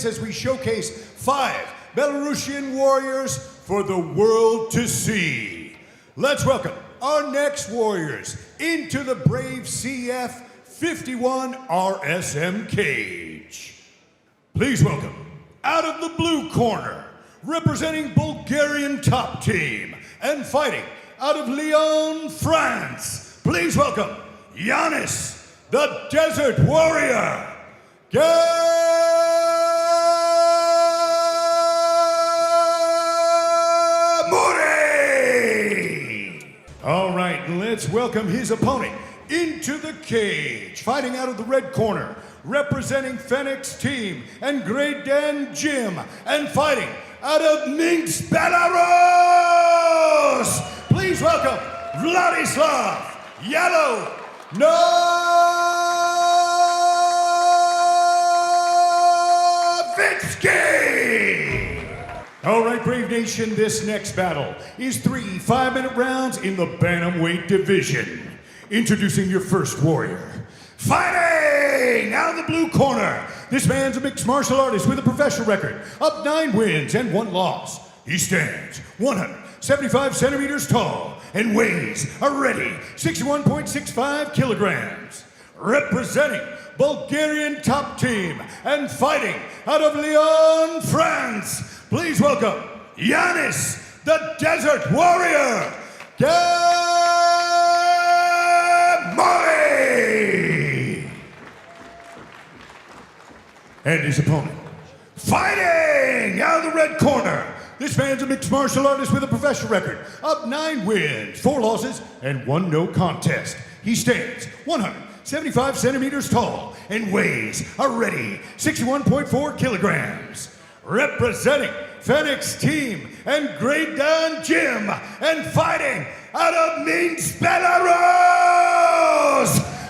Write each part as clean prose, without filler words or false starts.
plays as we showcase 5 Belarusian warriors for the world to see. Let's welcome our next warriors into the Brave CF 51 RSM cage. Please welcome, out of the blue corner, representing Bulgarian top team and fighting out of Lyon, France. Please welcome Yanis, the Desert Warrior. Ghemmouri! All right, let's welcome his opponent into the cage. Fighting out of the red corner, representing Phoenix Team and Great Dan Gym, and fighting out of Minsk, Belarus! Please welcome Vladislav Yellow Novitsky! All right, Brave Nation, this next battle is 3 5-minute rounds in the bantamweight division. Introducing your first warrior. Fighting out of the blue corner, this man's a mixed martial artist with a professional record of 9 wins and 1 loss. He stands 175 centimeters tall and weighs a ready 61.65 kilograms. Representing Bulgarian top team and fighting out of Lyon, France, please welcome Yanis, the Desert Warrior. Ghemmouri! And his opponent, fighting out of the red corner, this man's a mixed martial artist with a professional record of 9 wins, 4 losses, and 1 no contest. He stands 175 centimeters tall and weighs a ready 61.4 kilograms. Representing Phoenix Team and Great Dan Gym and fighting out of Minsk, Belarus!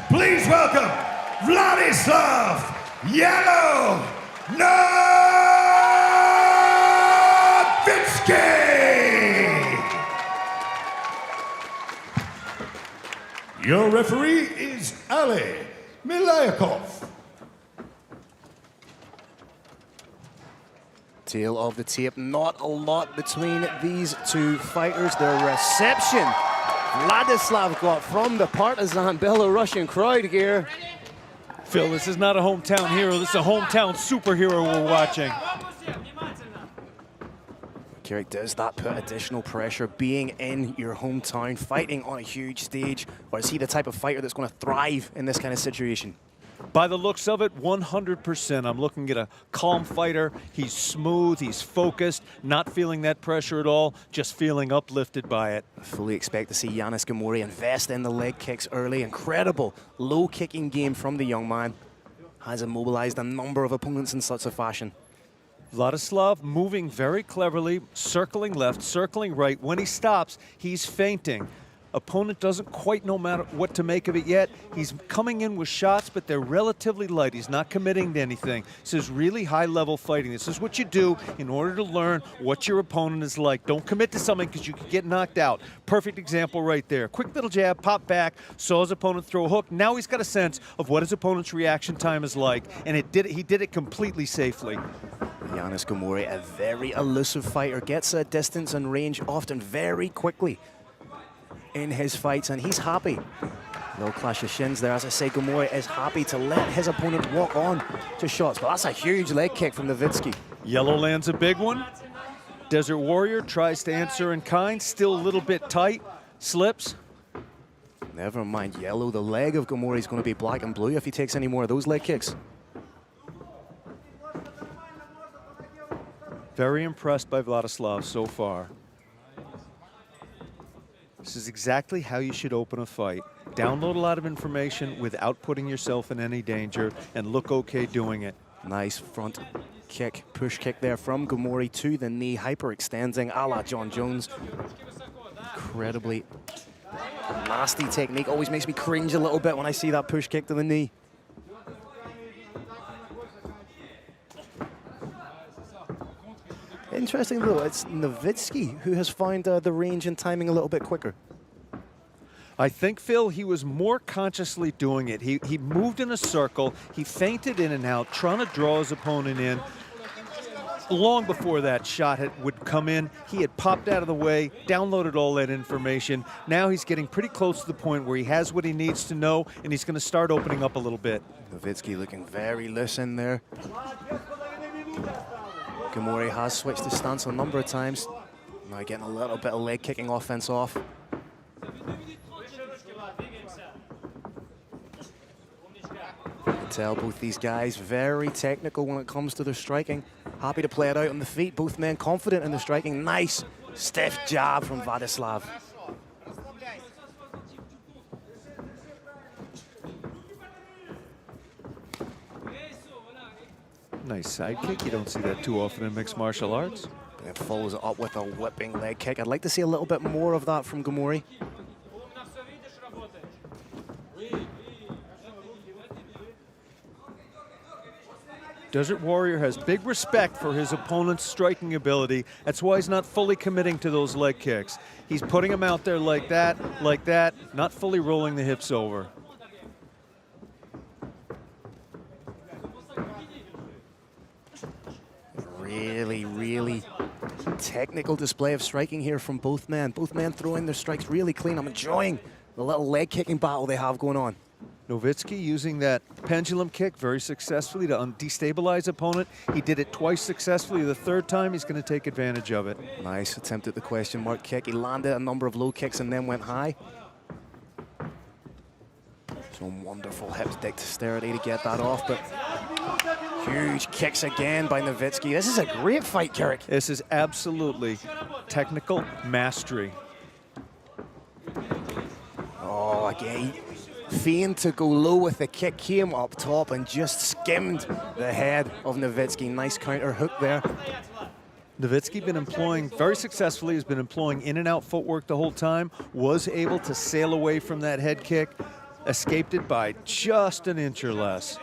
Please welcome Vladislav Yellow Novitsky! Your referee is Ali Milayakov. Tail of the tape, not a lot between these two fighters. The reception Vladislav got from the partisan Belarusian crowd here. Phil, this is not a hometown hero, this is a hometown superhero we're watching. Carrick, does that put additional pressure being in your hometown, fighting on a huge stage, or is he the type of fighter that's going to thrive in this kind of situation? By the looks of it, 100%. I'm looking at a calm fighter. He's smooth, he's focused, not feeling that pressure at all, just feeling uplifted by it. I fully expect to see Yanis Ghemmouri invest in the leg kicks early. Incredible low kicking game from the young man. Has immobilized a number of opponents in such a fashion. Vladislav moving very cleverly, circling left, circling right. When he stops, he's feinting. Opponent doesn't quite know what to make of it yet. He's coming in with shots, but they're relatively light. He's not committing to anything. This is really high-level fighting. This is what you do in order to learn what your opponent is like. Don't commit to something because you could get knocked out. Perfect example right there. Quick little jab, pop back, saw his opponent throw a hook. Now he's got a sense of what his opponent's reaction time is like, and he did it completely safely. Yanis Ghemmouri, a very elusive fighter, gets a distance and range often very quickly in his fights, and he's happy. Little clash of shins there. As I say, Ghemmouri is happy to let his opponent walk on to shots, but that's a huge leg kick from Novitsky. Yellow lands a big one. Desert Warrior tries to answer in kind, still a little bit tight, slips. Never mind Yellow, the leg of Ghemmouri is going to be black and blue if he takes any more of those leg kicks. Very impressed by Vladislav so far. This is exactly how you should open a fight. Download a lot of information without putting yourself in any danger and look okay doing it. Nice front kick, push kick there from Ghemmouri to the knee, hyperextending a la John Jones. Incredibly nasty technique. Always makes me cringe a little bit when I see that push kick to the knee. Interesting though, it's Novitsky who has found the range and timing a little bit quicker. I think, Phil, he was more consciously doing it. He moved in a circle, he feinted in and out, trying to draw his opponent in. long before that shot would come in, he had popped out of the way, downloaded all that information. Now he's getting pretty close to the point where he has what he needs to know, and he's going to start opening up a little bit. Nowitzki looking very loose in there. Ghemmouri has switched his stance a number of times. Now getting a little bit of leg kicking offense off. You can tell both these guys very technical when it comes to their striking. Happy to play it out on the feet. Both men confident in their striking. Nice stiff jab from Vladislav. Nice side kick. You don't see that too often in mixed martial arts. And follows it up with a whipping leg kick. I'd like to see a little bit more of that from Ghemmouri. Desert Warrior has big respect for his opponent's striking ability. That's why he's not fully committing to those leg kicks. He's putting them out there like that, not fully rolling the hips over. Really technical display of striking here from both men. Both men throwing their strikes really clean. I'm enjoying the little leg kicking battle they have going on. Nowitzki using that pendulum kick very successfully to destabilize opponent. He did it twice successfully. The third time, he's going to take advantage of it. Nice attempt at the question mark kick. He landed a number of low kicks and then went high. Some wonderful hip dexterity to get that off, but huge kicks again by Nowitzki. This is a great fight, Carrick. This is absolutely technical mastery. Oh, again. Feigned to go low with the kick, came up top and just skimmed the head of Nowitzki. Nice counter hook there. Nowitzki been employing, very successfully, has been employing in and out footwork the whole time, was able to sail away from that head kick, escaped it by just an inch or less.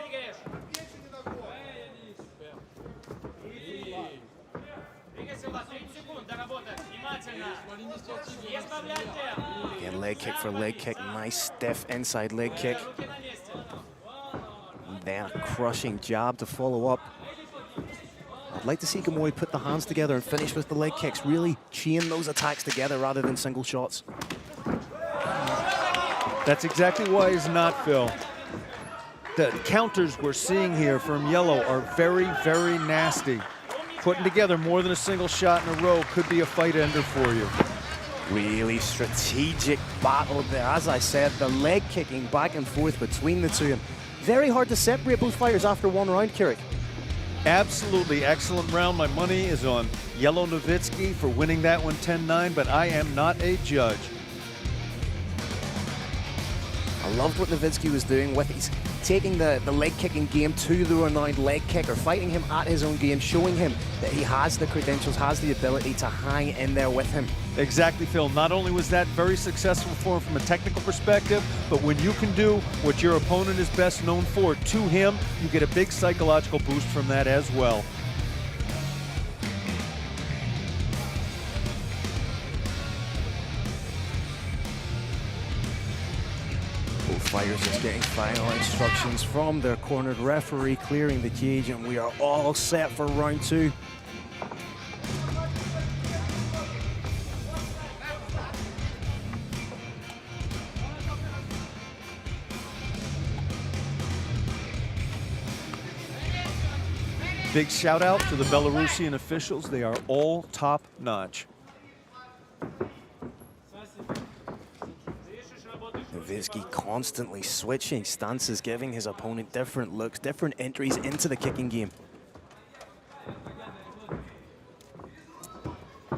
Again, leg kick for leg kick, nice stiff inside leg kick. And then a crushing jab to follow up. I'd like to see Ghemmouri put the hands together and finish with the leg kicks, really chain those attacks together rather than single shots. That's exactly why he's not, Phil. The counters we're seeing here from Yellow are very nasty. Putting together more than a single shot in a row could be a fight ender for you. Really strategic battle there. As I said, the leg kicking back and forth between the two. And very hard to separate both fighters after one round, Carrick. Absolutely excellent round. My money is on Yellow Nowitzki for winning that one 10-9, but I am not a judge. I loved what Nowitzki was doing with his taking the leg kicking game to the renowned leg kicker, fighting him at his own game, showing him that he has the credentials, has the ability to hang in there with him. Exactly, Phil. Not only was that very successful for him from a technical perspective, but when you can do what your opponent is best known for to him, you get a big psychological boost from that as well. Both fighters just getting final instructions from their cornered referee, clearing the cage, and we are all set for round two. Big shout out to the Belarusian officials. They are all top notch. Nowitzki constantly switching stances, giving his opponent different looks, different entries into the kicking game.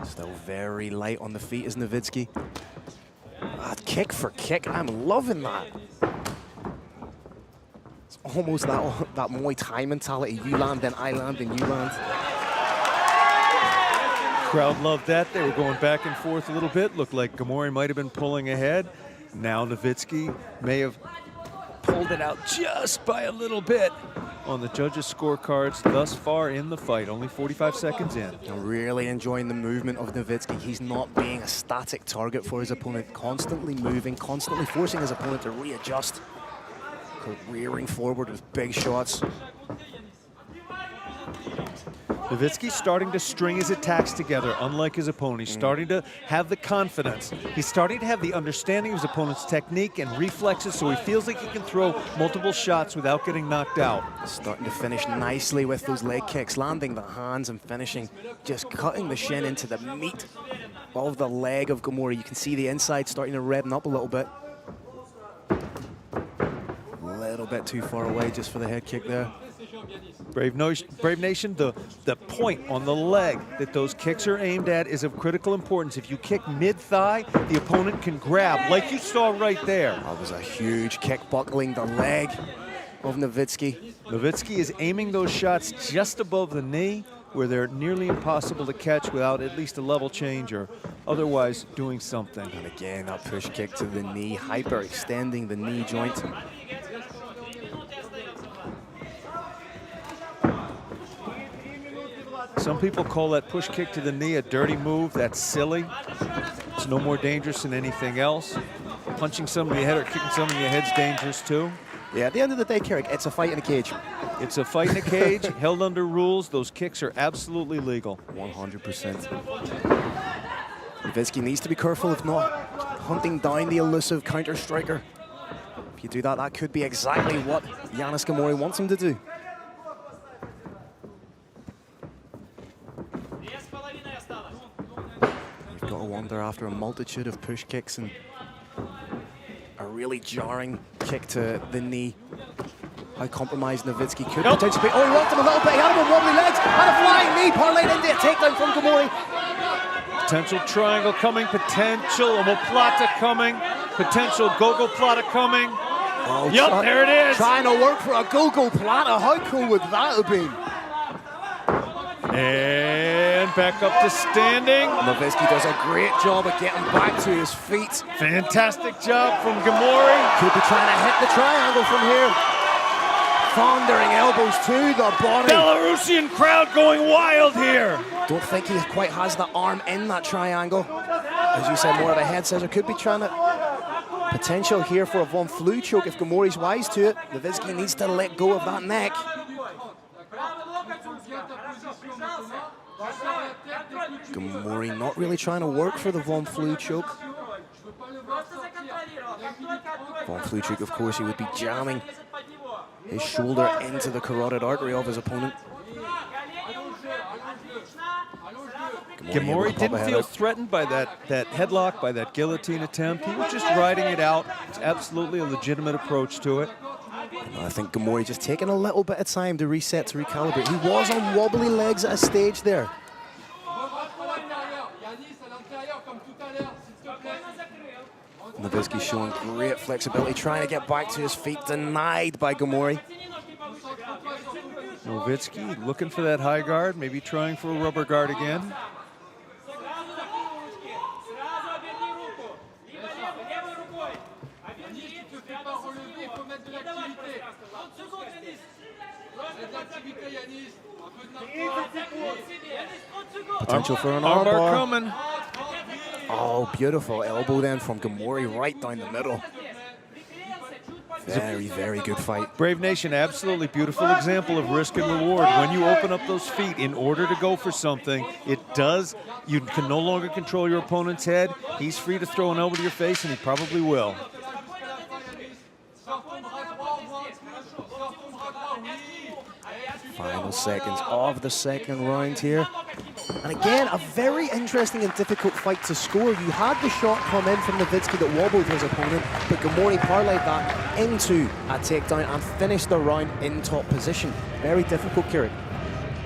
Still very light on the feet is Nowitzki. Kick for kick, I'm loving that. It's almost that Muay Thai mentality. You land, then I land, then you land. Crowd loved that. They were going back and forth a little bit. Looked like Ghemmouri might have been pulling ahead. Now Nowitzki may have pulled it out just by a little bit on the judges' scorecards thus far in the fight. Only 45 seconds in. I'm really enjoying the movement of Nowitzki. He's not being a static target for his opponent. Constantly moving, constantly forcing his opponent to readjust. Careering forward with big shots. Nowitzki's starting to string his attacks together, unlike his opponent. He's starting to have the confidence. He's starting to have the understanding of his opponent's technique and reflexes, so he feels like he can throw multiple shots without getting knocked out. Starting to finish nicely with those leg kicks, landing the hands and finishing, just cutting the shin into the meat of the leg of Ghemmouri. You can see the inside starting to redden up a little bit. A little bit too far away just for the head kick there. Brave Nation, the point on the leg that those kicks are aimed at is of critical importance. If you kick mid-thigh, the opponent can grab, like you saw right there. That was a huge kick buckling the leg of Nowitzki. Nowitzki is aiming those shots just above the knee, where they're nearly impossible to catch without at least a level change or otherwise doing something. And again, that push kick to the knee, hyperextending the knee joint. Some people call that push kick to the knee a dirty move. That's silly. It's no more dangerous than anything else. Punching somebody in the head or kicking somebody in the head's dangerous too. Yeah, at the end of the day, Carrick, it's a fight in a cage. It's a fight in a cage, held under rules. Those kicks are absolutely legal. 100%. Nowitzki needs to be careful of not hunting down the elusive counter striker. If you do that, that could be exactly what Yanis Ghemmouri wants him to do. You've got to wonder, after a multitude of push kicks and a really jarring kick to the knee, how compromised Nowitzki could potentially be. Oh, he rocked him a little bit. He had him with wobbly legs and a flying knee parlayed into a takedown from Ghemmouri. Potential triangle coming, potential omoplata coming, potential gogoplata coming. Oh, yep, there it is. Trying to work for a gogoplata. How cool would that have been? And back up to standing. Nowitzki does a great job of getting back to his feet. Fantastic job from Ghemmouri. Could be trying to hit the triangle from here. Thundering elbows to the body. Belarusian crowd going wild here. Don't think he quite has the arm in that triangle. As you said, more of a head scissor. Could be trying to... Potential here for a Von Flue choke if Ghemmouri's wise to it. Nowitzki needs to let go of that neck. Ghemmouri not really trying to work for the Von Flue choke. Von Flue choke, of course, he would be jamming his shoulder into the carotid artery of his opponent. Ghemmouri didn't feel threatened by that headlock, by that guillotine attempt. He was just riding it out. It's absolutely a legitimate approach to it. I think Ghemmouri just taking a little bit of time to reset, to recalibrate. He was on wobbly legs at a stage there. Nowitzki showing great flexibility, trying to get back to his feet, denied by Ghemmouri. Nowitzki looking for that high guard, maybe trying for a rubber guard again. Potential for an armbar armbar coming. Oh, beautiful elbow then from Ghemmouri right down the middle. Very, very good fight. Brave Nation, absolutely beautiful example of risk and reward. When you open up those feet in order to go for something, you can no longer control your opponent's head. He's free to throw an elbow to your face, and he probably will. Final seconds of the second round here. And again, a very interesting and difficult fight to score. You had the shot come in from Nowitzki that wobbled his opponent, but Ghemmouri parlayed that into a takedown and finished the round in top position. Very difficult, Kieran.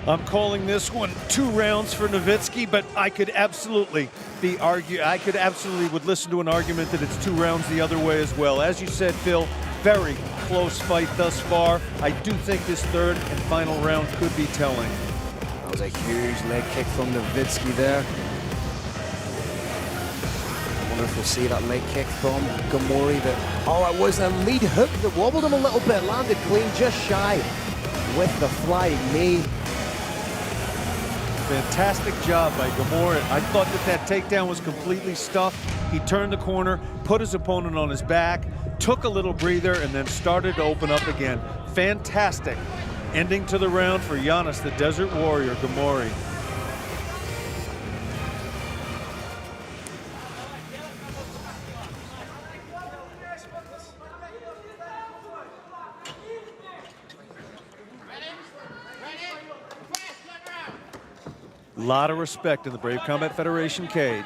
I'm calling this one 2 rounds for Nowitzki, but I could absolutely would listen to an argument that it's 2 rounds the other way as well. As you said, Phil, very close fight thus far. I do think this third and final round could be telling. That was a huge leg kick from Nowitzki there. I wonder if we'll see that leg kick from Ghemmouri. Oh, it was a lead hook that wobbled him a little bit, landed clean, just shy with the flying knee. Fantastic job by Ghemmouri. I thought that takedown was completely stuffed. He turned the corner, put his opponent on his back, took a little breather, and then started to open up again. Fantastic ending to the round for Yanis, the Desert Warrior, Ghemmouri. A lot of respect in the Brave Combat Federation cage.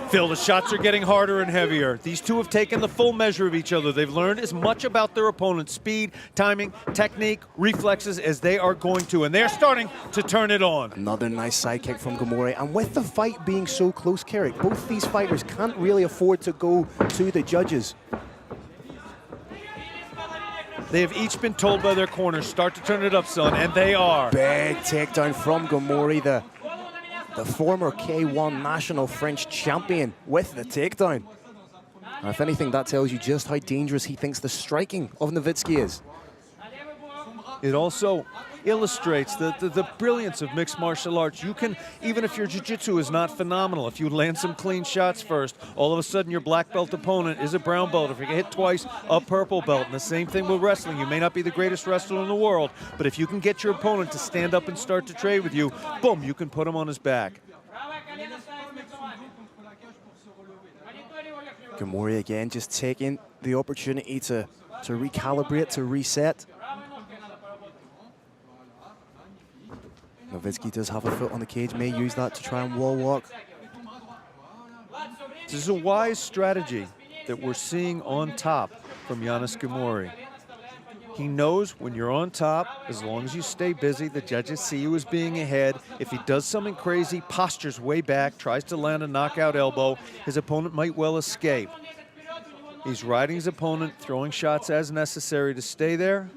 Phil, the shots are getting harder and heavier. These two have taken the full measure of each other. They've learned as much about their opponent's speed, timing, technique, reflexes as they are going to, and they're starting to turn it on. Another nice side kick from Ghemmouri, and with the fight being so close, Carrick, both these fighters can't really afford to go to the judges. They have each been told by their corners, start to turn it up, son, and they are. Big takedown from Ghemmouri, the former K1 national French champion with the takedown. And if anything, that tells you just how dangerous he thinks the striking of Nowitzki is. It also illustrates the brilliance of mixed martial arts. You can, even if your jiu-jitsu is not phenomenal, if you land some clean shots first, all of a sudden your black belt opponent is a brown belt. If you get hit twice, a purple belt. And the same thing with wrestling. You may not be the greatest wrestler in the world, but if you can get your opponent to stand up and start to trade with you, boom, you can put him on his back. Ghemmouri again just taking the opportunity to recalibrate, to reset. Nowitzki does have a foot on the cage, may use that to try and wall walk. This is a wise strategy that we're seeing on top from Yanis Ghemmouri. He knows when you're on top, as long as you stay busy, the judges see you as being ahead. If he does something crazy, postures way back, tries to land a knockout elbow, his opponent might well escape. He's riding his opponent, throwing shots as necessary to stay there,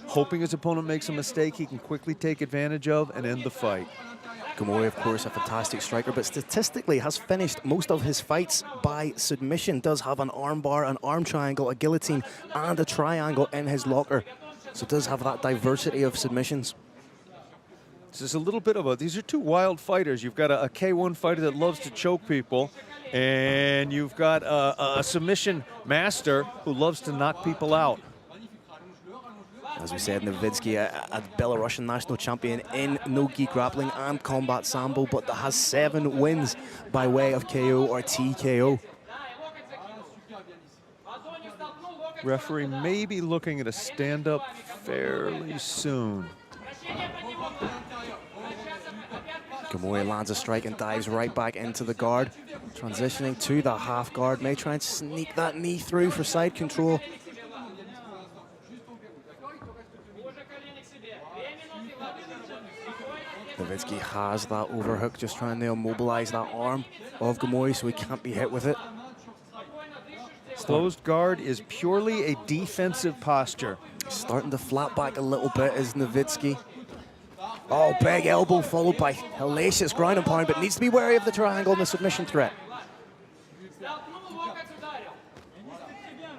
hoping his opponent makes a mistake he can quickly take advantage of and end the fight. Ghemmouri, of course, a fantastic striker, but statistically has finished most of his fights by submission. Does have an arm bar, an arm triangle, a guillotine, and a triangle in his locker. So does have that diversity of submissions. This is a little bit of these are two wild fighters. You've got a K1 fighter that loves to choke people, and you've got a submission master who loves to knock people out. As we said, Nowitzki, a Belarusian national champion in no-gi grappling and combat sambo, but that has 7 wins by way of KO or TKO. Referee may be looking at a stand-up fairly soon. Ghemmouri lands a strike and dives right back into the guard. Transitioning to the half guard, may try and sneak that knee through for side control. Nowitzki has that overhook, just trying to immobilize that arm of Ghemmouri so he can't be hit with it. Closed guard is purely a defensive posture. Starting to flat back a little bit is Nowitzki. Oh, big elbow followed by hellacious ground and pound, but needs to be wary of the triangle and the submission threat.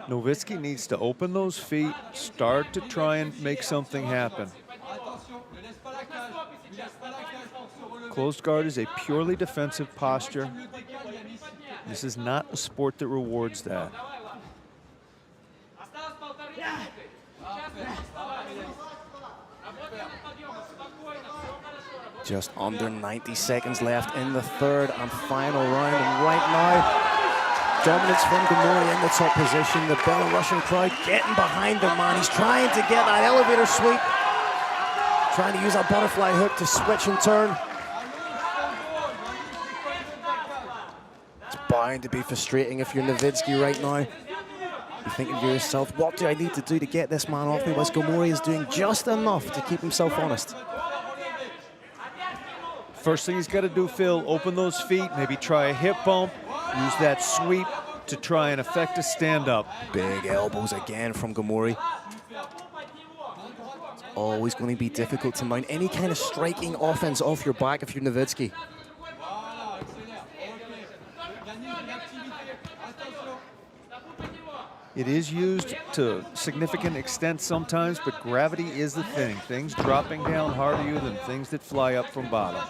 Nowitzki needs to open those feet, start to try and make something happen. Closed guard is a purely defensive posture. This is not a sport that rewards that. Just under 90 seconds left in the third and final round. And right now, dominance from Ghemmouri in the top position. The Belarusian crowd getting behind the man. He's trying to get that elevator sweep. Trying to use that butterfly hook to switch and turn. It's bound to be frustrating if you're Nowitzki right now. You're thinking to yourself, what do I need to do to get this man off me? Whilst Ghemmouri is doing just enough to keep himself honest. First thing he's got to do, Phil, open those feet, maybe try a hip bump, use that sweep to try and effect a stand-up. Big elbows again from Ghemmouri. It's always going to be difficult to mount any kind of striking offense off your back if you're Nowitzki. It is used to significant extent sometimes, but gravity is the thing. Things dropping down harder you than things that fly up from bottom.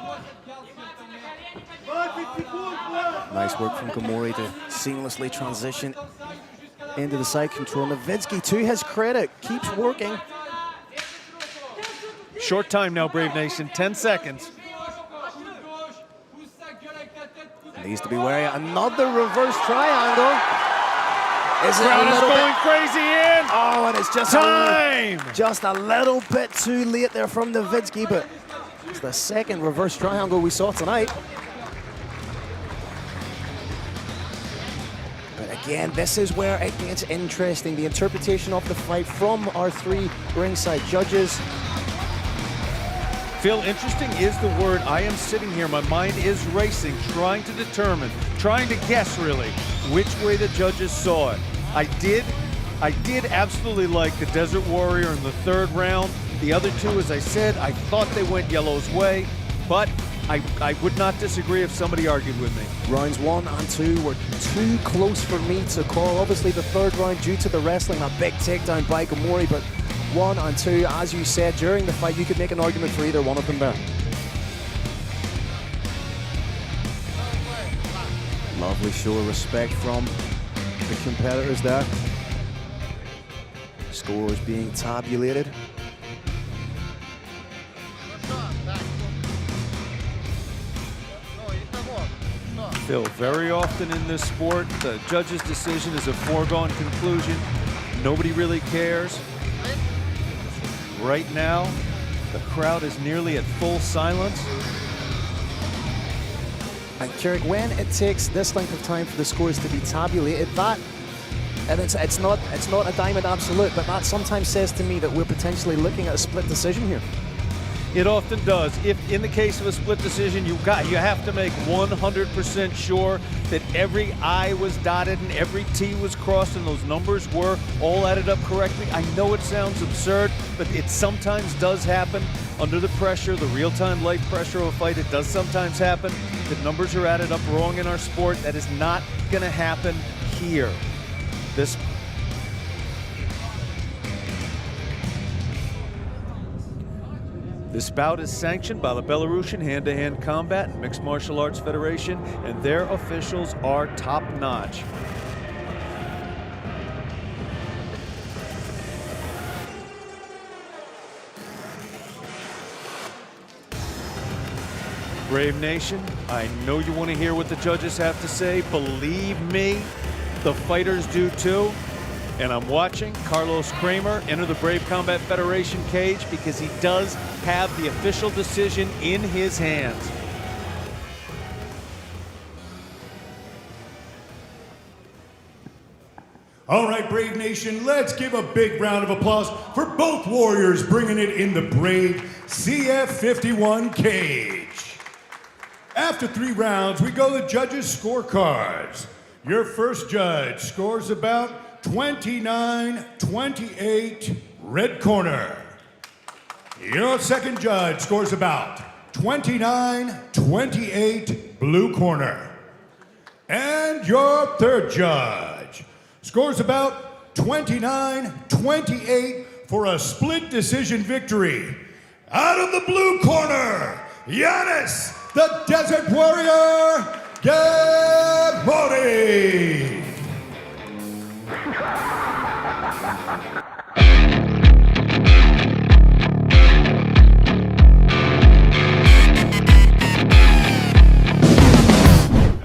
Nice work from Ghemmouri to seamlessly transition into the side control. Nowitzki, to his credit, keeps working. Short time now, Brave Nation, 10 seconds. Needs to be wary. Another reverse triangle. Is it Crowd a is little going bit? crazy in. Oh, and it's just just a little bit too late there from Nowitzki, but it's the second reverse triangle we saw tonight. But again, this is where it gets interesting. The interpretation of the fight from our three ringside judges. Phil, interesting is the word. I am sitting here, my mind is racing, trying to determine, trying to guess really, which way the judges saw it. I did absolutely like the Desert Warrior in the third round. The other two, as I said, I thought they went Yellow's way, but I would not disagree if somebody argued with me. Rounds 1 and 2 were too close for me to call. Obviously the third round, due to the wrestling, a big takedown by Ghemmouri, but 1 and 2, as you said, during the fight, you could make an argument for either one of them there. Lovely show of respect from the competitors there. Scores being tabulated. Phil, very often in this sport, the judge's decision is a foregone conclusion. Nobody really cares. Right now, the crowd is nearly at full silence. And Carrick, when it takes this length of time for the scores to be tabulated, and it's not a diamond absolute, but that sometimes says to me that we're potentially looking at a split decision here. It often does. If in the case of a split decision, you have to make 100% sure that every I was dotted and every T was crossed and those numbers were all added up correctly. I know it sounds absurd, but it sometimes does happen under the pressure, the real-time light pressure of a fight. It does sometimes happen that numbers are added up wrong in our sport. That is not going to happen here. This bout is sanctioned by the Belarusian Hand-to-Hand Combat and Mixed Martial Arts Federation, and their officials are top-notch. Brave Nation, I know you want to hear what the judges have to say. Believe me, the fighters do too. And I'm watching Carlos Kramer enter the Brave Combat Federation cage because he does have the official decision in his hands. All right, Brave Nation, let's give a big round of applause for both warriors bringing it in the Brave CF51 cage. After 3 rounds, we go to judges' scorecards. Your first judge scores about 29-28, red corner. Your second judge scores about 29-28, blue corner. And your third judge scores about 29-28 for a split decision victory. Out of the blue corner, Yannis, the Desert Warrior, Ghemmouri.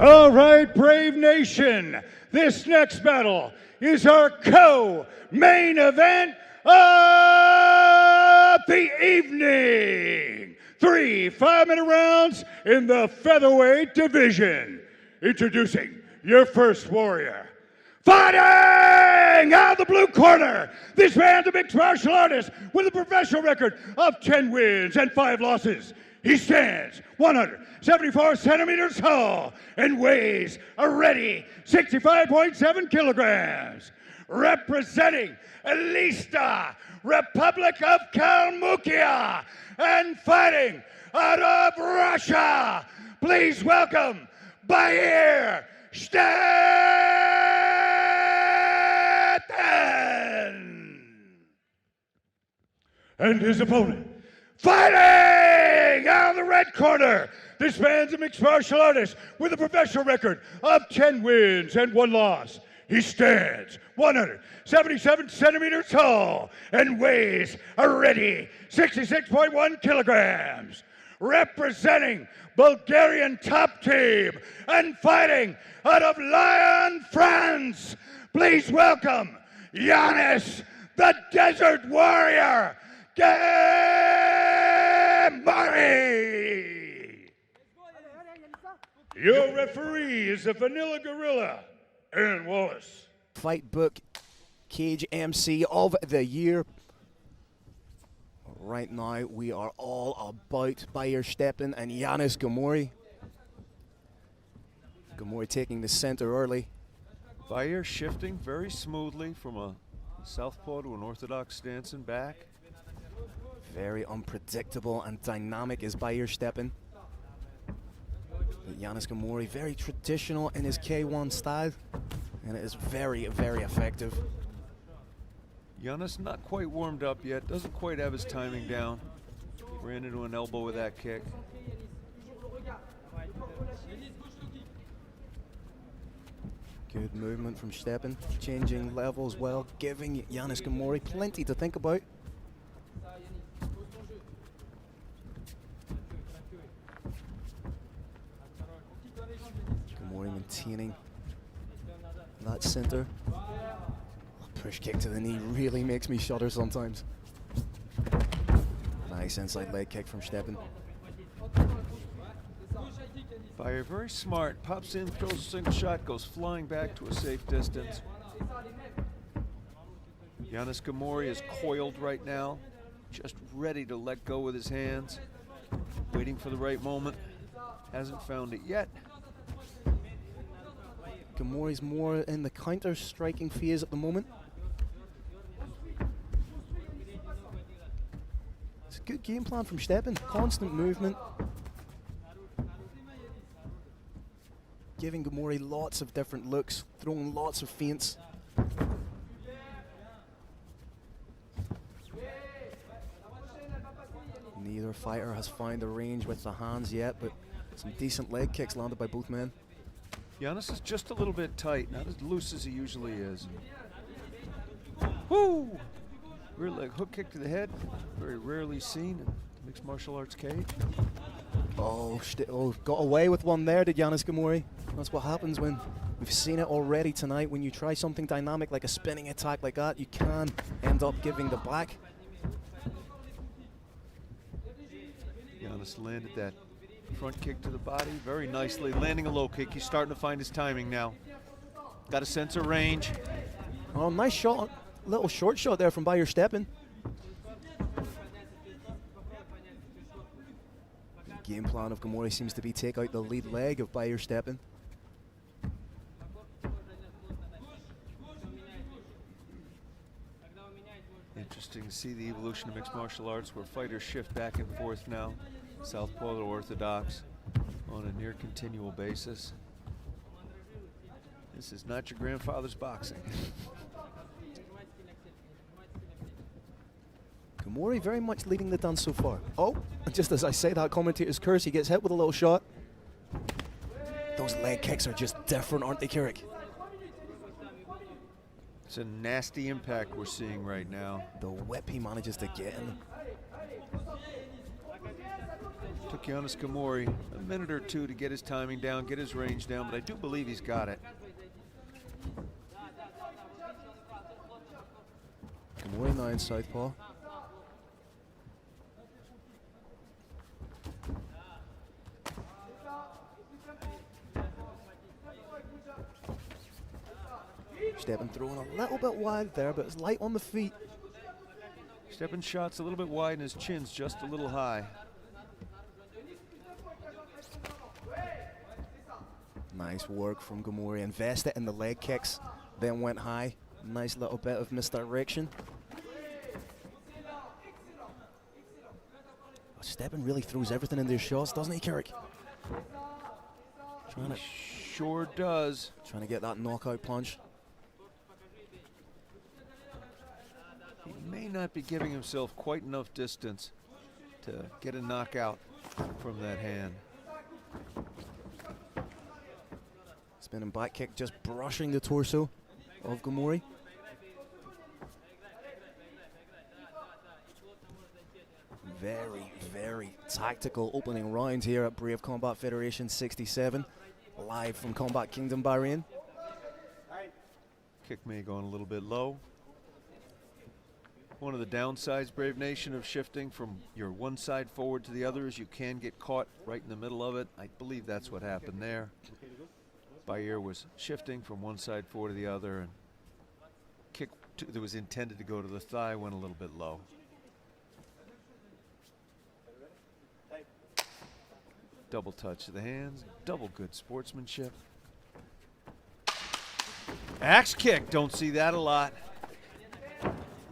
All right, Brave Nation, this next battle is our co-main event of the evening. 3 5-minute rounds in the featherweight division. Introducing your first warrior. Fighting out of the blue corner, this man's a mixed martial artist with a professional record of 10 wins and 5 losses. He stands 174 centimeters tall and weighs a ready 65.7 kilograms. Representing Elista, Republic of Kalmykia, and fighting out of Russia, please welcome Bahir Stetten. And his opponent, fighting Fighting out of the red corner, this man's a mixed martial artist with a professional record of 10 wins and 1 loss. He stands 177 centimeters tall and weighs a ready 66.1 kilograms. Representing Bulgarian top team and fighting out of Lyon, France, please welcome Yanis, the Desert Warrior Ghemmouri. Your referee is the Vanilla Gorilla, Aaron Wallace. Fight book cage MC of the year. Right now we are all about Bayer Steppen and Yanis Ghemmouri. Ghemmouri taking the center early. Bayer shifting very smoothly from a southpaw to an orthodox stance and back. Very unpredictable and dynamic is Bayer Steppen. But Yanis Ghemmouri very traditional in his K1 style, and it is very, very effective. Yannis not quite warmed up yet, doesn't quite have his timing down. Ran into an elbow with that kick. Good movement from Steppen, changing levels well, giving Yanis Ghemmouri plenty to think about. Ghemmouri maintaining that center. Push kick to the knee really makes me shudder sometimes. Nice inside leg kick from Steppen. Bayer very smart, pops in, throws a single shot, goes flying back to a safe distance. Yanis Ghemmouri is coiled right now, just ready to let go with his hands, waiting for the right moment. Hasn't found it yet. Ghemmouri's more in the counter-striking phase at the moment. It's a good game plan from Steppen. Constant movement. Giving Ghemmouri lots of different looks, throwing lots of feints. Neither fighter has found the range with the hands yet, but some decent leg kicks landed by both men. Yanis is just a little bit tight, not as loose as he usually is. Woo! Rear leg hook kick to the head, very rarely seen in the mixed martial arts cage. Oh, got away with one there, did Yanis Ghemmouri. That's what happens when we've seen it already tonight. When you try something dynamic like a spinning attack like that, you can end up giving the back. Yanis landed that front kick to the body very nicely, landing a low kick. He's starting to find his timing now. Got a sense of range. Oh, nice shot. Little short shot there from Bayer Steppen. The game plan of Ghemmouri seems to be take out the lead leg of Bayer Steppen. Interesting to see the evolution of mixed martial arts where fighters shift back and forth now, southpaw to orthodox, on a near continual basis. This is not your grandfather's boxing. Ghemmouri very much leading the dance so far. Oh, just as I say that, commentator's curse, he gets hit with a little shot. Those leg kicks are just different, aren't they, Kirik? It's a nasty impact we're seeing right now. The whip he manages to get in. Took Yanis Ghemmouri a minute or two to get his timing down, get his range down, but I do believe he's got it. Ghemmouri now in southpaw. Steppen throwing a little bit wide there, but it's light on the feet. Steppen shots a little bit wide and his chin's just a little high. Nice work from Ghemmouri. Invested in the leg kicks, then went high. Nice little bit of misdirection. Steppen really throws everything in their shots, doesn't he, Kirik? Sure does. Trying to get that knockout punch. He may not be giving himself quite enough distance to get a knockout. from that hand. Spinning back kick just brushing the torso of Ghemmouri. Very, very tactical opening round here at Brave Combat Federation 67, live from Combat Kingdom, Bahrain. Kick may go on a little bit low. One of the downsides, Brave Nation, of shifting from your one side forward to the other is you can get caught right in the middle of it. I believe that's what happened there. Bayer was shifting from one side forward to the other, and kick that was intended to go to the thigh went a little bit low. Double touch of the hands, double good sportsmanship. Axe kick, don't see that a lot.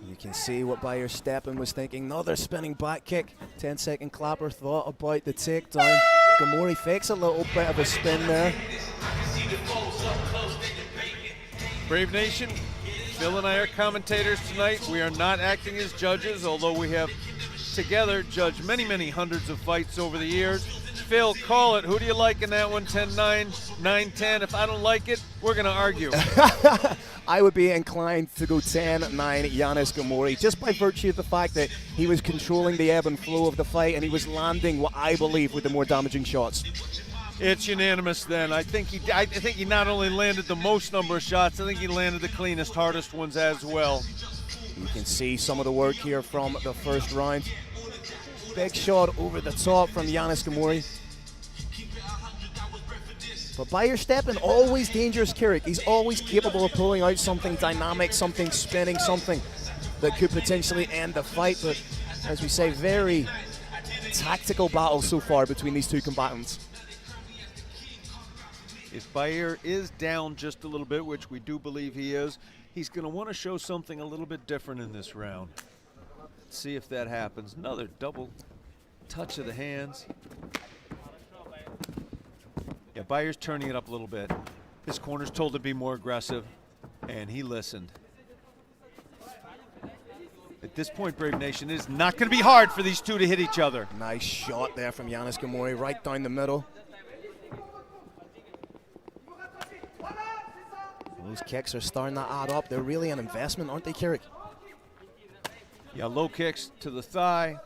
You can see what Bayer Steppen was thinking. Another spinning back kick. 10-second clapper, thought about the takedown. Ghemmouri fakes a little bit of a spin there. Brave Nation, Phil and I are commentators tonight. We are not acting as judges, although we have together judged many, many hundreds of fights over the years. Phil, call it. Who do you like in that one? 10-9, 9-10. If I don't like it, we're going to argue. I would be inclined to go 10-9 Yanis Ghemmouri, just by virtue of the fact that he was controlling the ebb and flow of the fight and he was landing what I believe were the more damaging shots. It's unanimous then. I think he not only landed the most number of shots, I think he landed the cleanest, hardest ones as well. You can see some of the work here from the first round. Big shot over the top from Yanis Ghemmouri. But Bayer Steppen, always dangerous, Kirik. He's always capable of pulling out something dynamic, something spinning, something that could potentially end the fight. But as we say, very tactical battle so far between these two combatants. If Bayer is down just a little bit, which we do believe he is, he's going to want to show something a little bit different in this round. Let's see if that happens. Another double touch of the hands. Yeah, Bayer's turning it up a little bit. His corner's told to be more aggressive, and he listened. At this point, Brave Nation, it is not going to be hard for these two to hit each other. Nice shot there from Yanis Ghemmouri, right down the middle. Those kicks are starting to add up. They're really an investment, aren't they, Kirik? Yeah, low kicks to the thigh,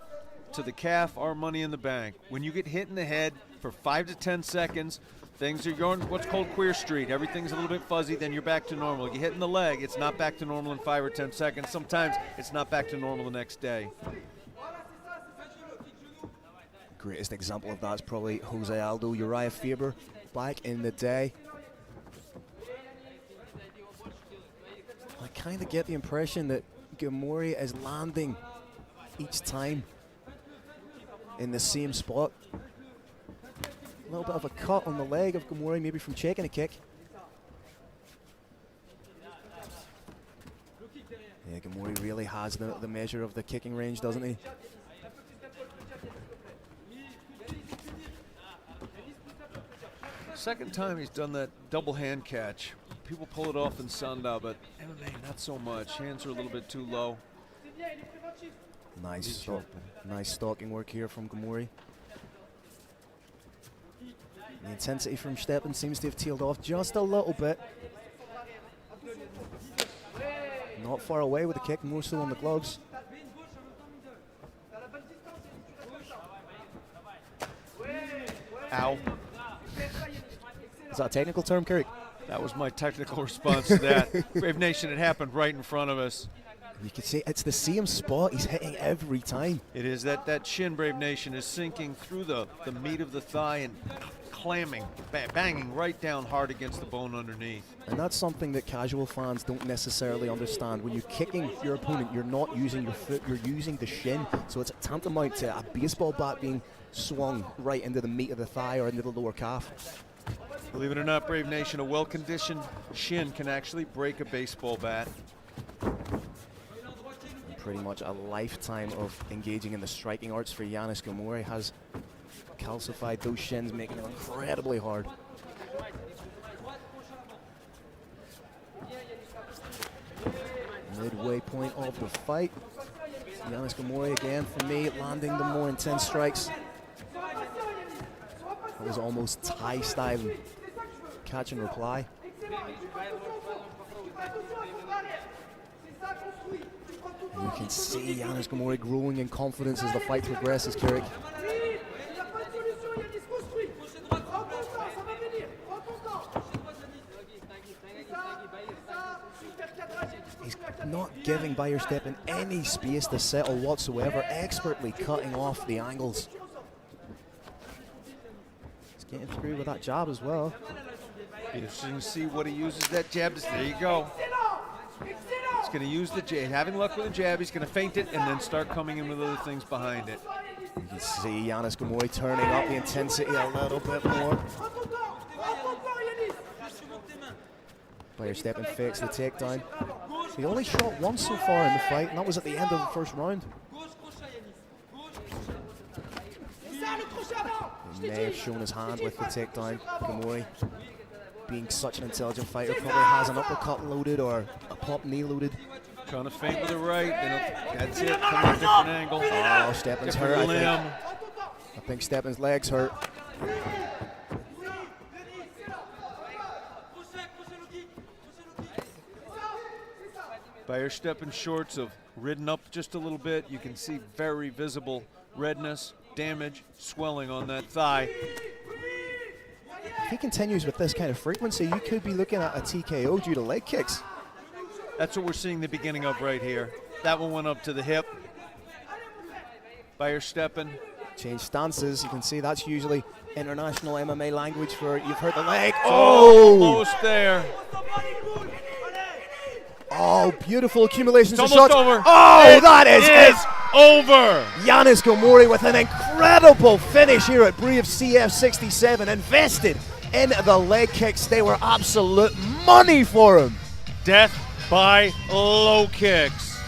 to the calf, are money in the bank. When you get hit in the head for 5 to 10 seconds, things are going what's called queer street. Everything's a little bit fuzzy, then you're back to normal. You hit in the leg, it's not back to normal in 5 or 10 seconds. Sometimes it's not back to normal the next day. Greatest example of that is probably Jose Aldo, Uriah Faber back in the day. I kind of get the impression that Ghemmouri is landing each time in the same spot. A little bit of a cut on the leg of Ghemmouri, maybe from checking a kick. Yeah, Ghemmouri really has the measure of the kicking range, doesn't he? Second time he's done that double hand catch. People pull it off in Sanda, but MMA not so much. Hands are a little bit too low. Nice stalking work here from Ghemmouri. The intensity from Steppen seems to have tailed off just a little bit. Not far away with the kick, more so on the gloves. Ow. Is that a technical term, Kirik? That was my technical response to that. Brave Nation, it happened right in front of us. You can see it's the same spot he's hitting every time. It is that shin, Brave Nation, is sinking through the meat of the thigh and clamming, banging right down hard against the bone underneath. And that's something that casual fans don't necessarily understand. When you're kicking your opponent, you're not using your foot, you're using the shin. So it's tantamount to a baseball bat being swung right into the meat of the thigh or into the lower calf. Believe it or not, Brave Nation, a well-conditioned shin can actually break a baseball bat. Pretty much a lifetime of engaging in the striking arts for Yanis Ghemmouri has calcified those shins, making them incredibly hard. Midway point of the fight. Yanis Ghemmouri again, for me, landing the more intense strikes. That was almost Thai style, catch and reply. And you can see Yanis Ghemmouri growing in confidence as the fight progresses, Kirik. He's not giving Steppen any space to settle whatsoever, expertly cutting off the angles. He's getting through with that jab as well. You can see what he uses that jab. There you go. He's going to use the jab. Having luck with the jab, he's going to feint it and then start coming in with other things behind it. You can see Yanis Ghemmouri turning up the intensity a little bit more. Steppen fakes the takedown. He only shot once so far in the fight, and that was at the end of the first round. He may have shown his hand with the takedown. Ghemmouri, being such an intelligent fighter, probably has an uppercut loaded or a pop knee loaded. Trying to feint with the right, that's it, coming a different angle. Oh, Steppen's hurt, I limb. think. I think Steppen's leg's hurt. Steppen shorts have ridden up just a little bit. You can see very visible redness, damage, swelling on that thigh. If he continues with this kind of frequency, you could be looking at a TKO due to leg kicks. That's what we're seeing the beginning of right here. That one went up to the hip. Steppen. Change stances. You can see that's usually international MMA language for you've hurt the leg. Oh! Almost there. Oh, beautiful accumulations It's of shots. Over. Oh, that is it. Over. Yanis Ghemmouri with an incredible finish here at Brave CF67, invested in the leg kicks. They were absolute money for him. Death by low kicks.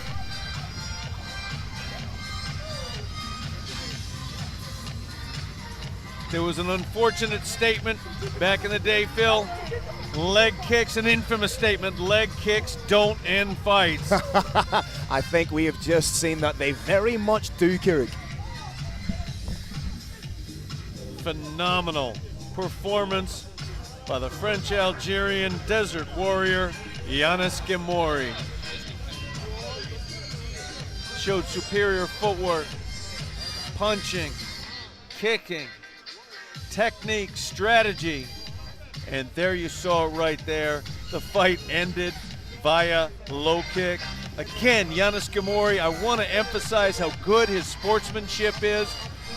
There was an unfortunate statement back in the day, Phil. Leg kicks, an infamous statement. Leg kicks don't end fights. I think we have just seen that they very much do, Kirik. Phenomenal performance by the French-Algerian Desert Warrior, Yanis Ghemmouri. Showed superior footwork, punching, kicking, technique, strategy, and there you saw it right there. The fight ended via low kick. Again, Yanis Ghemmouri, I want to emphasize how good his sportsmanship is.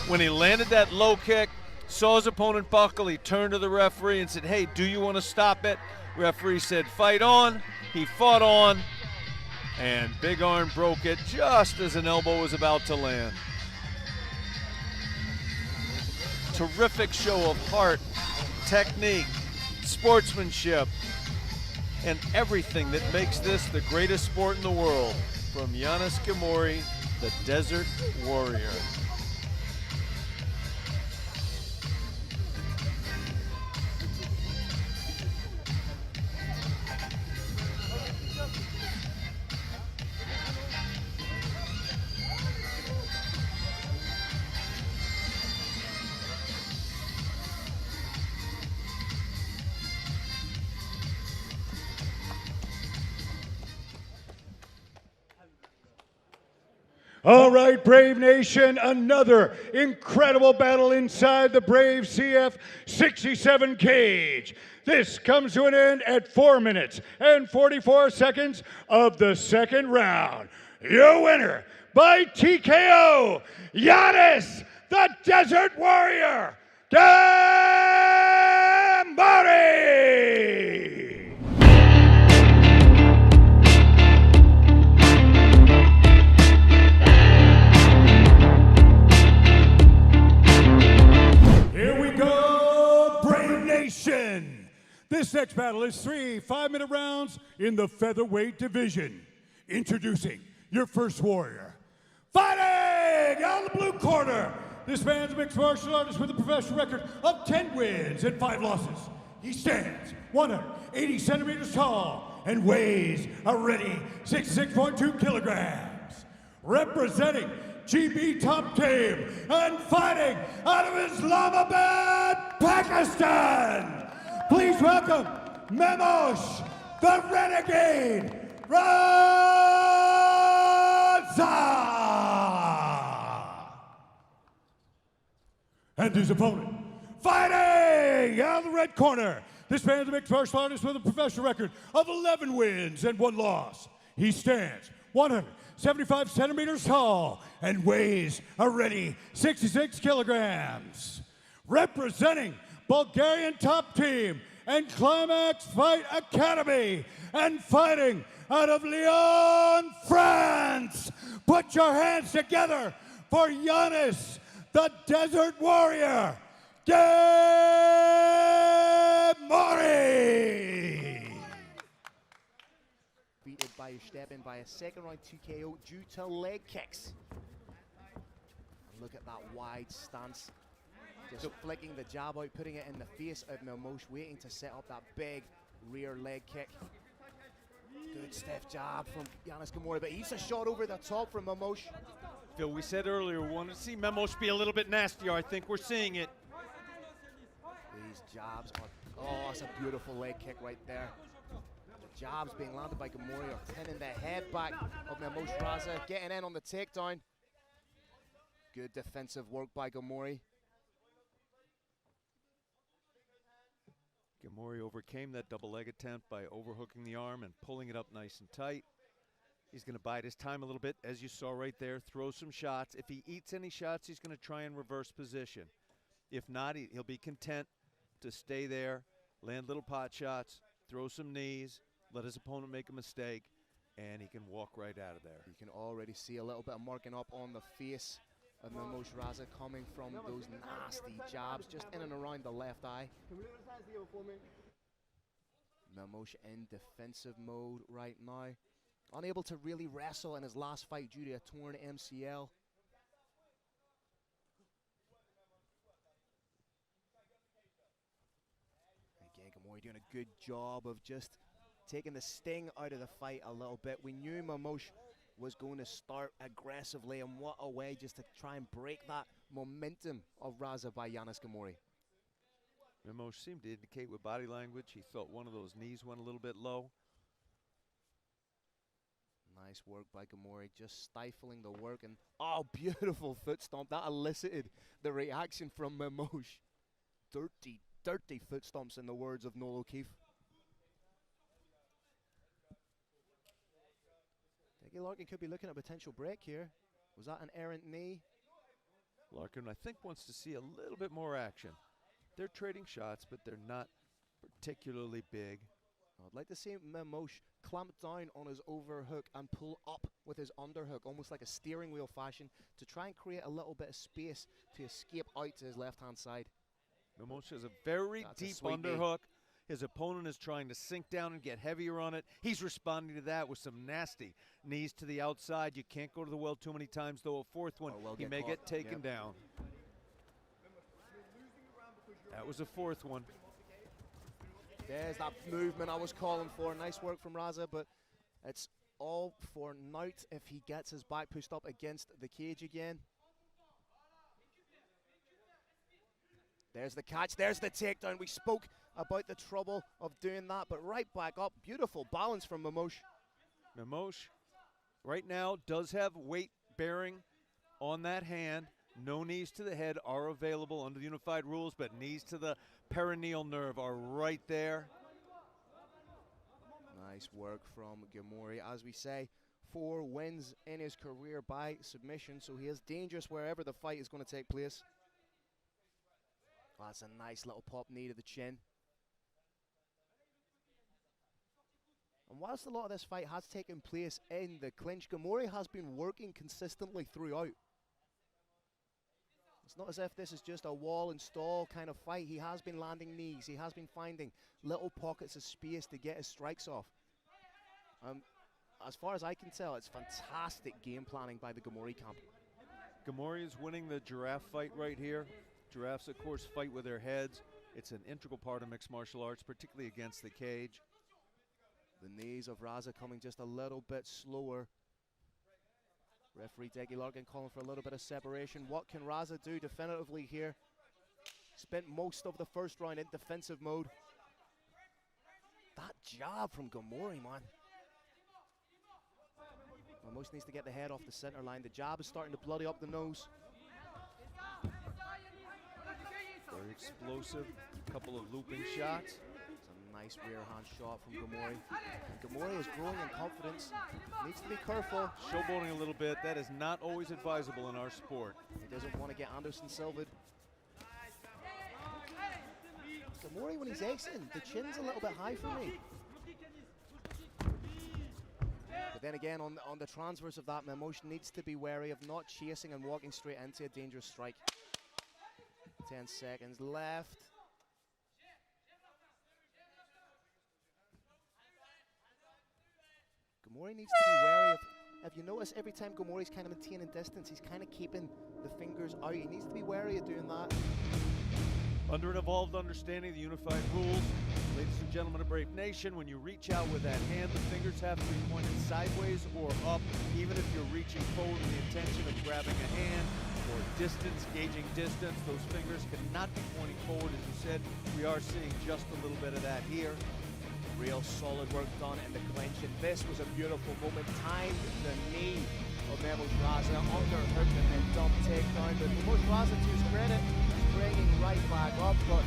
When he landed that low kick, saw his opponent buckle, he turned to the referee and said, hey, do you want to stop it? Referee said, fight on. He fought on, and Big Arn broke it just as an elbow was about to land. Terrific show of heart, technique, sportsmanship, and everything that makes this the greatest sport in the world. From Yanis Ghemmouri, the Desert Warrior. All right, Brave Nation, another incredible battle inside the Brave CF 67 cage. This comes to an end at 4 minutes and 44 seconds of the second round. Your winner by TKO, Yanis, the Desert Warrior, Ghemmouri! This next battle is 3 5-minute rounds in the featherweight division. Introducing your first warrior. Fighting out of the blue corner. This man's a mixed martial artist with a professional record of 10 wins and 5 losses. He stands 180 centimeters tall and weighs a ready 66.2 kilograms. Representing GB Top Team, and fighting out of Islamabad, Pakistan, please welcome Maimos, the Renegade, Raza! And his opponent, fighting out of the red corner. This man's a mixed martial artist with a professional record of 11 wins and 1 loss. He stands 175 centimeters tall and weighs a ready 66 kilograms. Representing Bulgarian Top Team and Climax Fight Academy, and fighting out of Lyon, France. Put your hands together for Yanis, the Desert Warrior, Ghemmouri. Beaten by Steppen by a second round TKO due to leg kicks. And look at that wide stance. Just flicking the jab out, putting it in the face of Maimos, waiting to set up that big rear leg kick. Good stiff jab from Yanis Ghemmouri, but he's a shot over the top from Maimos. Phil, we said earlier we wanted to see Maimos be a little bit nastier. I think we're seeing it. These jabs are, oh, that's a beautiful leg kick right there. The jabs being landed by Ghemmouri are pinning the head back of Maimos Raza, getting in on the takedown. Good defensive work by Ghemmouri. Ghemmouri overcame that double leg attempt by overhooking the arm and pulling it up nice and tight. He's going to bide his time a little bit, as you saw right there, throw some shots. If he eats any shots, he's going to try and reverse position. If not, he'll be content to stay there, land little pot shots, throw some knees, let his opponent make a mistake, and he can walk right out of there. You can already see a little bit of marking up on the face of Maimos Raza coming from those nasty jabs just in and around the left eye. Maimos in defensive mode right now. Unable to really wrestle in his last fight due to a torn MCL. Again, Ghemmouri doing a good job of just taking the sting out of the fight a little bit. We knew Maimos was going to start aggressively, and what a way just to try and break that momentum of Raza by Yanis Ghemmouri. Maimos seemed to indicate with body language he thought one of those knees went a little bit low. Nice work by Ghemmouri, just stifling the work, and oh, beautiful foot stomp. That elicited the reaction from Maimos. Dirty, dirty foot stomps in the words of Noel O'Keefe. Larkin could be looking at a potential break here. Was that an errant knee? Larkin, I think, wants to see a little bit more action. They're trading shots, but they're not particularly big. I'd like to see Maimos clamp down on his overhook and pull up with his underhook, almost like a steering wheel fashion, to try and create a little bit of space to escape out to his left-hand side. Maimos has a very deep underhook. His opponent is trying to sink down and get heavier on it. He's responding to that with some nasty knees to the outside. You can't go to the well too many times, though. A fourth one, he may get taken down. That was a fourth one. There's that movement I was calling for. Nice work from Raza, but it's all for naught if he gets his back pushed up against the cage again. There's the catch, there's the takedown. We spoke about the trouble of doing that, but right back up. Beautiful balance from Maimos. Maimos right now does have weight bearing on that hand. No knees to the head are available under the unified rules, but knees to the perineal nerve are right there. Nice work from Ghemmouri. As we say, 4 wins in his career by submission, so he is dangerous wherever the fight is going to take place. That's a nice little pop knee to the chin. And whilst a lot of this fight has taken place in the clinch, Ghemmouri has been working consistently throughout. It's not as if this is just a wall and stall kind of fight. He has been landing knees. He has been finding little pockets of space to get his strikes off. As far as I can tell, it's fantastic game planning by the Ghemmouri camp. Ghemmouri is winning the giraffe fight right here. Giraffes, of course, fight with their heads. It's an integral part of mixed martial arts, particularly against the cage. The knees of Raza coming just a little bit slower. Referee Deggy Larkin calling for a little bit of separation. What can Raza do definitively here? Spent most of the first round in defensive mode. That jab from Ghemmouri, man. Maimos needs to get the head off the center line. The jab is starting to bloody up the nose. Very explosive, couple of looping shots. It's a nice rear hand shot from Ghemmouri. Ghemmouri is growing in confidence. Needs to be careful. Showboating a little bit, that is not always advisable in our sport. He doesn't want to get Anderson Silva'd. Ghemmouri, when he's exiting, the chin's a little bit high for me. But then again, on the transverse of that, Maimos needs to be wary of not chasing and walking straight into a dangerous strike. 10 seconds left. Ghemmouri needs to be wary of, if you notice, every time Ghemmouri's kind of maintaining distance, he's kind of keeping the fingers out. He needs to be wary of doing that. Under an evolved understanding of the unified rules, ladies and gentlemen of Brave Nation, when you reach out with that hand, the fingers have to be pointed sideways or up, even if you're reaching forward with the intention of grabbing a hand or distance, gauging distance. Those fingers cannot be pointing forward, as you said. We are seeing just a little bit of that here. Real solid work done in the clinch, and this was a beautiful moment. Timed the knee of Maimos Raza, underhooked and then dump takedown. But Maimos Raza, to his credit, bringing right back up, but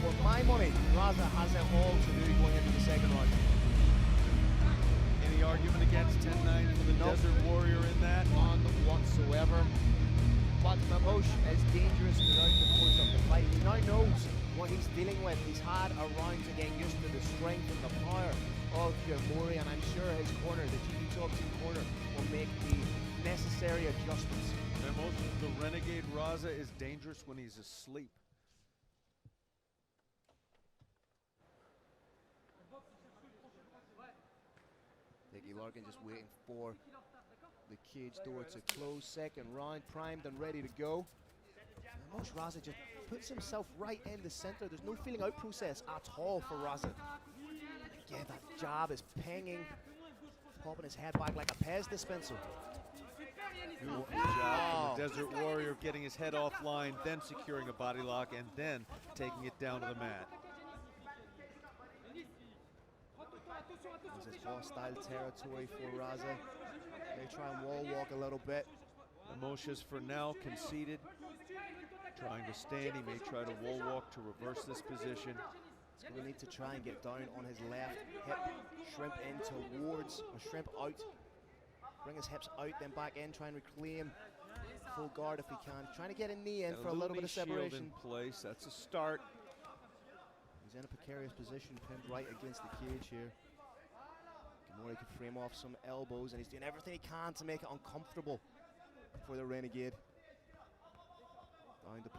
for my money, Raza has it all to do going into the second round. Any argument against 10-9 for the Desert Warrior in that? None whatsoever. But Maimos is dangerous throughout the course of the fight. He now knows what he's dealing with. He's had a round to get used to the strength and the power of Ghemmouri, and I'm sure his corner, the GP Top Team corner, will make the necessary adjustments. Maimos, the Renegade Raza is dangerous when he's asleep. Deggy Larkin just waiting for the cage door to close. Second round, primed and ready to go. Maimos Raza just puts himself right in the center. There's no feeling out process at all for Raza. Again, that jab is pinging, popping his head back like a Pez dispenser. Beautiful job from the Desert Warrior, getting his head offline, then securing a body lock, and then taking it down to the mat. This is hostile territory for Raza. They try and wall walk a little bit. Maimos for now conceded, trying to stand. He may try to wall walk to reverse this position. He's going to need to try and get down on his left hip, shrimp in towards, or shrimp out. Bring his hips out, then back in, try and reclaim full guard if he can. Trying to get a knee in for a little bit of separation. In place, that's a start. He's in a precarious position, pinned right against the cage here. Ghemmouri can frame off some elbows, and he's doing everything he can to make it uncomfortable for the Renegade.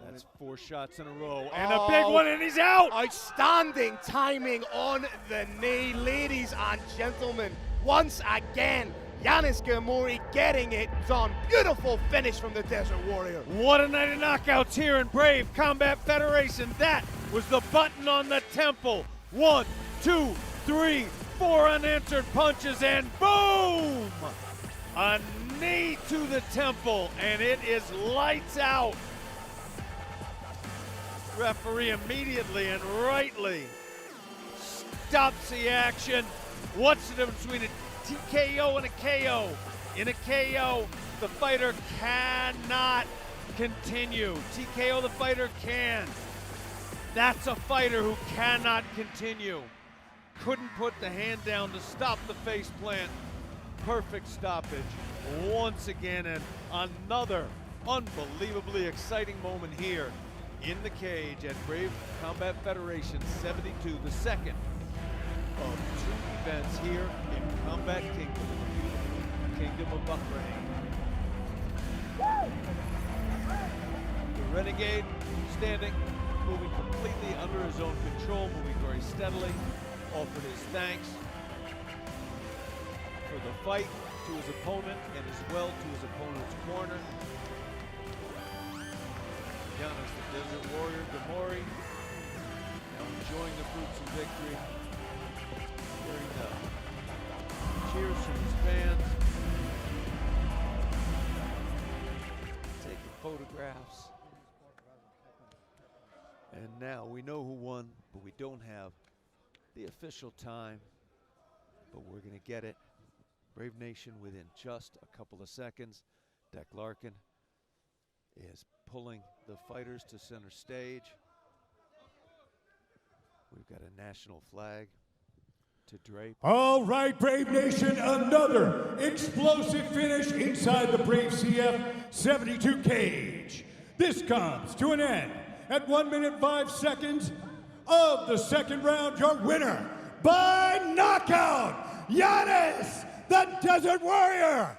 That's 4 shots in a row, and a big one, and he's out! Outstanding timing on the knee, ladies and gentlemen. Once again, Yanis Ghemmouri getting it done. Beautiful finish from the Desert Warrior. What a night of knockouts here in Brave Combat Federation. That was the button on the temple. 1, 2, 3, 4 unanswered punches, and boom! A knee to the temple, and it is lights out. Referee immediately and rightly stops the action. What's the difference between a TKO and a KO? In a KO, the fighter cannot continue. TKO, the fighter can. That's a fighter who cannot continue. Couldn't put the hand down to stop the face plant. Perfect stoppage once again, and another unbelievably exciting moment here in the cage at Brave Combat Federation 72, the second of 2 events here in Combat Kingdom, the Kingdom of Bahrain. The Renegade standing, moving completely under his own control, moving very steadily, offered his thanks for the fight to his opponent and as well to his opponent's corner. Yannis, the Desert Warrior, Ghemmouri, now enjoying the fruits of victory. Hearing the cheers from his fans. photographs. And now we know who won, but we don't have the official time, but we're going to get it. Brave Nation within just a couple of seconds. Deck Larkin is pulling the fighters to center stage. We've got a national flag to drape. All right, Brave Nation, another explosive finish inside the Brave CF 72 cage. This comes to an end at 1 minute 5 seconds of the second round. Your winner by knockout, Yanis, the Desert Warrior.